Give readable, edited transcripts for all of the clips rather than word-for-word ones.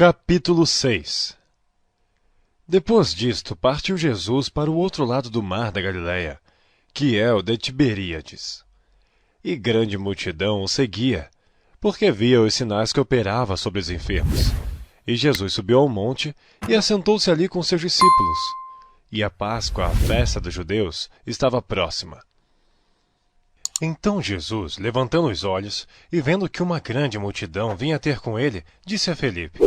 Capítulo 6. Depois disto, partiu Jesus para o outro lado do mar da Galiléia, que é o de Tiberíades. E grande multidão o seguia, porque via os sinais que operava sobre os enfermos. E Jesus subiu ao monte e assentou-se ali com seus discípulos. E a Páscoa, a festa dos judeus, estava próxima. Então Jesus, levantando os olhos e vendo que uma grande multidão vinha ter com ele, disse a Felipe: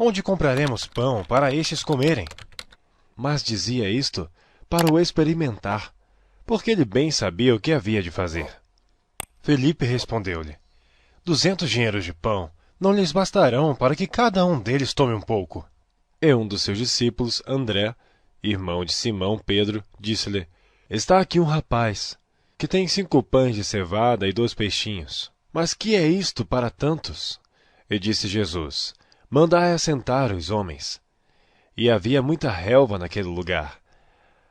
Onde compraremos pão para estes comerem? Mas dizia isto para o experimentar, porque ele bem sabia o que havia de fazer. Felipe respondeu-lhe: 200 dinheiros de pão não lhes bastarão para que cada um deles tome um pouco. E um dos seus discípulos, André, irmão de Simão Pedro, disse-lhe: Está aqui um rapaz, que tem 5 pães de cevada e 2 peixinhos. Mas que é isto para tantos? E disse Jesus: Mandai assentar os homens. E havia muita relva naquele lugar.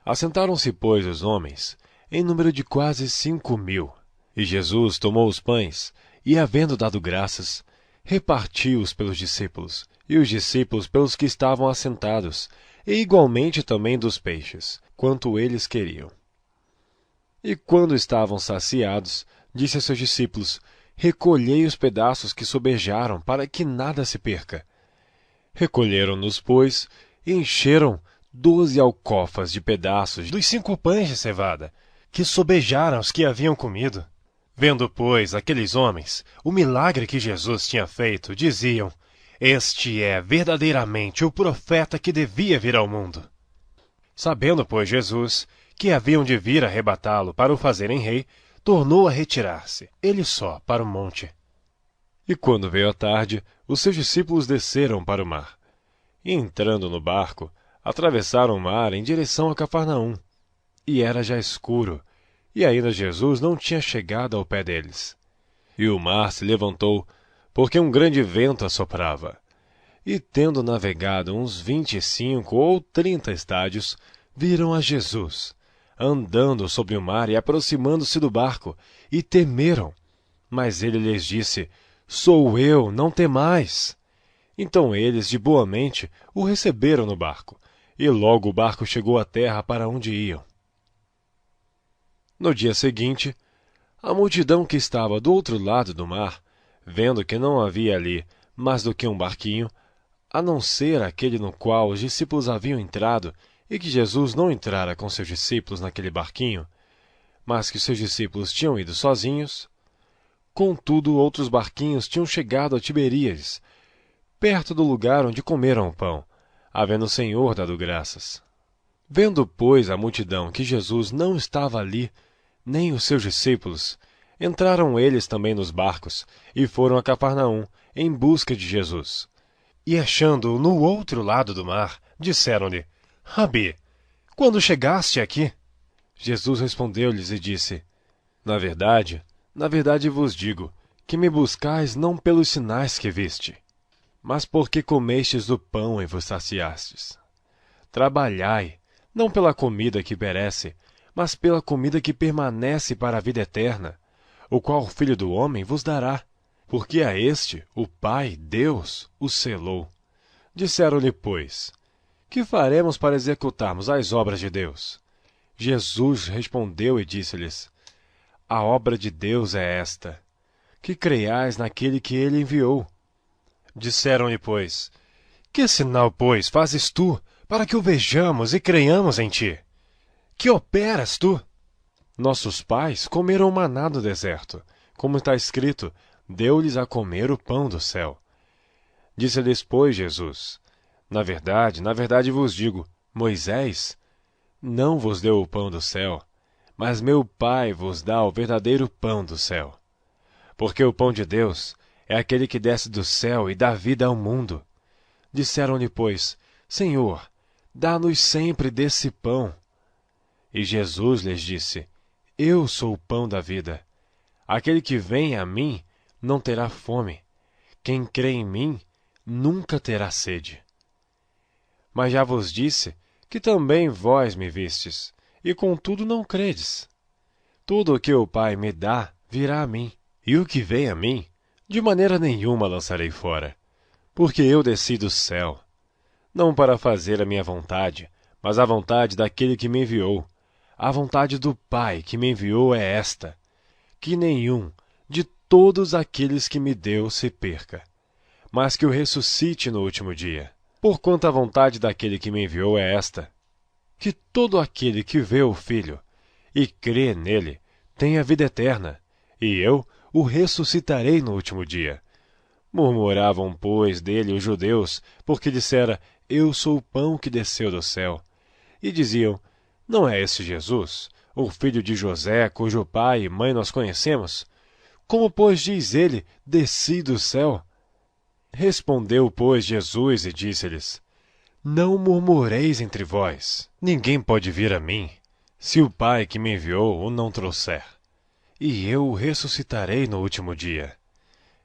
Assentaram-se, pois, os homens, em número de quase 5.000. E Jesus tomou os pães, e, havendo dado graças, repartiu-os pelos discípulos, e os discípulos pelos que estavam assentados, e igualmente também dos peixes, quanto eles queriam. E quando estavam saciados, disse a seus discípulos: Recolhei os pedaços que sobejaram, para que nada se perca. Recolheram-nos, pois, e encheram 12 alcofas de pedaços dos 5 pães de cevada, que sobejaram os que haviam comido. Vendo, pois, aqueles homens o milagre que Jesus tinha feito, diziam: Este é verdadeiramente o profeta que devia vir ao mundo. Sabendo, pois, Jesus que haviam de vir arrebatá-lo para o fazerem rei, tornou a retirar-se, ele só, para o monte. E quando veio a tarde, os seus discípulos desceram para o mar. E entrando no barco, atravessaram o mar em direção a Cafarnaum. E era já escuro, e ainda Jesus não tinha chegado ao pé deles. E o mar se levantou, porque um grande vento assoprava. E tendo navegado uns 25 ou 30 estádios, viram a Jesus, andando sobre o mar e aproximando-se do barco, e temeram. Mas ele lhes disse: Sou eu, não temais. Então eles, de boa mente, o receberam no barco, e logo o barco chegou à terra para onde iam. No dia seguinte, a multidão que estava do outro lado do mar, vendo que não havia ali mais do que um barquinho, a não ser aquele no qual os discípulos haviam entrado, e que Jesus não entrara com seus discípulos naquele barquinho, mas que seus discípulos tinham ido sozinhos. Contudo, outros barquinhos tinham chegado a Tiberíades, perto do lugar onde comeram o pão, havendo o Senhor dado graças. Vendo, pois, a multidão que Jesus não estava ali, nem os seus discípulos, entraram eles também nos barcos, e foram a Cafarnaum, em busca de Jesus. E achando-o no outro lado do mar, disseram-lhe: Rabi, quando chegaste aqui? Jesus respondeu-lhes e disse: Na verdade vos digo, que me buscais não pelos sinais que viste, mas porque comestes do pão e vos saciastes. Trabalhai, não pela comida que perece, mas pela comida que permanece para a vida eterna, o qual o Filho do Homem vos dará, porque a este o Pai, Deus, o selou. Disseram-lhe, pois: Que faremos para executarmos as obras de Deus? Jesus respondeu e disse-lhes: A obra de Deus é esta, que creiais naquele que ele enviou. Disseram-lhe, pois: Que sinal, pois, fazes tu, para que o vejamos e creiamos em ti? Que operas tu? Nossos pais comeram maná no deserto, como está escrito: Deu-lhes a comer o pão do céu. Disse-lhes, pois, Jesus: Na verdade vos digo, Moisés não vos deu o pão do céu, mas meu Pai vos dá o verdadeiro pão do céu. Porque o pão de Deus é aquele que desce do céu e dá vida ao mundo. Disseram-lhe, pois: Senhor, dá-nos sempre desse pão. E Jesus lhes disse: Eu sou o pão da vida. Aquele que vem a mim não terá fome. Quem crê em mim nunca terá sede. Mas já vos disse que também vós me vistes, e contudo não credes. Tudo o que o Pai me dá virá a mim, e o que vem a mim, de maneira nenhuma lançarei fora. porque eu desci do céu, não para fazer a minha vontade, mas a vontade daquele que me enviou. A vontade do Pai que me enviou é esta, que nenhum de todos aqueles que me deu se perca, mas que o ressuscite no último dia. Porquanto a vontade daquele que me enviou é esta, que todo aquele que vê o Filho e crê nele tenha vida eterna, e eu o ressuscitarei no último dia. Murmuravam, pois, dele os judeus, porque dissera, eu sou o pão que desceu do céu. E diziam, não é este Jesus, o filho de José, cujo pai e mãe nós conhecemos? Como, pois, diz ele, desci do céu? Respondeu, pois, Jesus e disse-lhes, não murmureis entre vós. Ninguém pode vir a mim, se o Pai que me enviou o não trouxer. E eu o ressuscitarei no último dia.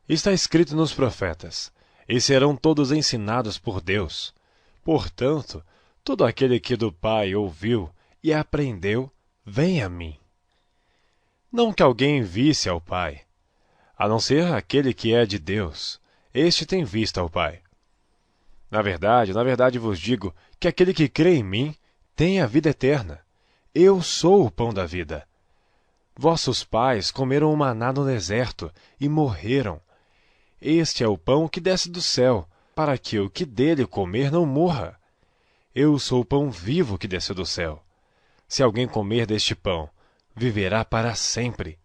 Está escrito nos profetas, e serão todos ensinados por Deus. Portanto, todo aquele que do Pai ouviu e aprendeu, vem a mim. Não que alguém visse ao Pai, a não ser aquele que é de Deus. Este tem visto ao Pai. Na verdade vos digo que aquele que crê em mim tem a vida eterna. Eu sou o pão da vida. Vossos pais comeram o maná no deserto e morreram. Este é o pão que desce do céu, para que o que dele comer não morra. Eu sou o pão vivo que desceu do céu. Se alguém comer deste pão, viverá para sempre.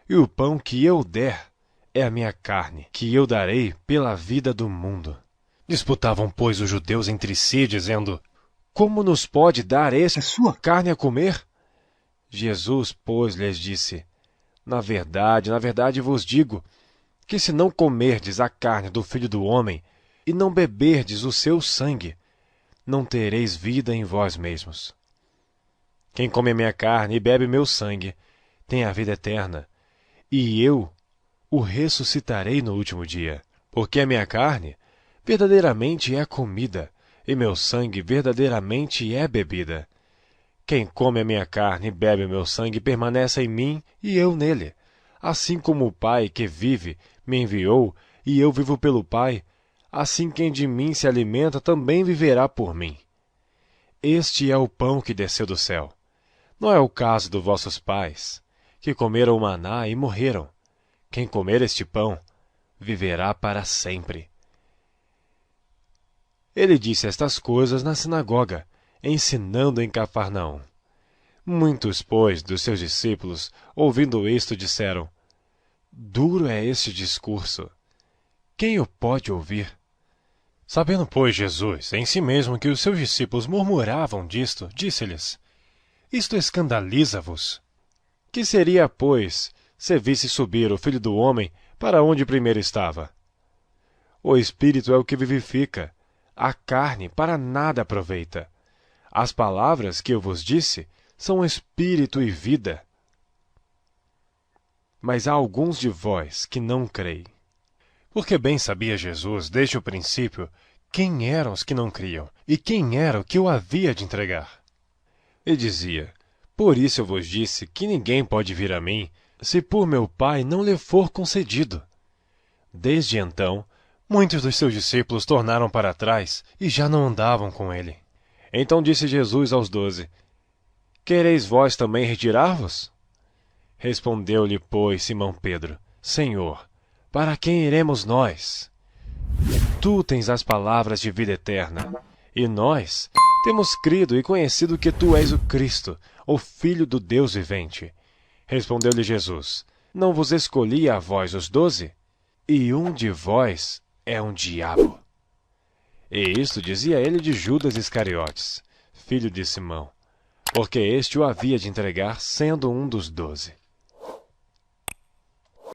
E o pão que eu der é a minha carne, que eu darei pela vida do mundo. Disputavam, pois, os judeus entre si, dizendo, como nos pode dar esse a sua carne a comer? Jesus, pois, lhes disse, na verdade vos digo, que se não comerdes a carne do Filho do Homem, e não beberdes o seu sangue, não tereis vida em vós mesmos. Quem come a minha carne e bebe meu sangue, tem a vida eterna, e eu o ressuscitarei no último dia. Porque a minha carne verdadeiramente é comida, e meu sangue verdadeiramente é bebida. Quem come a minha carne e bebe o meu sangue permanece em mim e eu nele. Assim como o Pai que vive me enviou, e eu vivo pelo Pai, assim quem de mim se alimenta também viverá por mim. Este é o pão que desceu do céu. Não é o caso dos vossos pais, que comeram o maná e morreram. Quem comer este pão, viverá para sempre. Ele disse estas coisas na sinagoga, ensinando em Cafarnaum. Muitos, pois, dos seus discípulos, ouvindo isto, disseram, duro é este discurso. Quem o pode ouvir? Sabendo, pois, Jesus em si mesmo que os seus discípulos murmuravam disto, disse-lhes, isto escandaliza-vos? Que seria, pois, se visse subir o Filho do Homem para onde primeiro estava? O Espírito é o que vivifica, a carne para nada aproveita. As palavras que eu vos disse são espírito e vida. Mas há alguns de vós que não creem. Porque bem sabia Jesus, desde o princípio, quem eram os que não criam, e quem era o que o havia de entregar. E dizia, por isso eu vos disse que ninguém pode vir a mim, se por meu Pai não lhe for concedido. Desde então, muitos dos seus discípulos tornaram para trás e já não andavam com ele. Então disse Jesus aos 12, quereis vós também retirar-vos? Respondeu-lhe, pois, Simão Pedro, Senhor, para quem iremos nós? Tu tens as palavras de vida eterna, e nós temos crido e conhecido que tu és o Cristo, o Filho do Deus vivente. Respondeu-lhe Jesus, não vos escolhi a vós os 12? E um de vós é um diabo. E isto dizia ele de Judas Iscariotes, filho de Simão, porque este o havia de entregar, sendo um dos 12.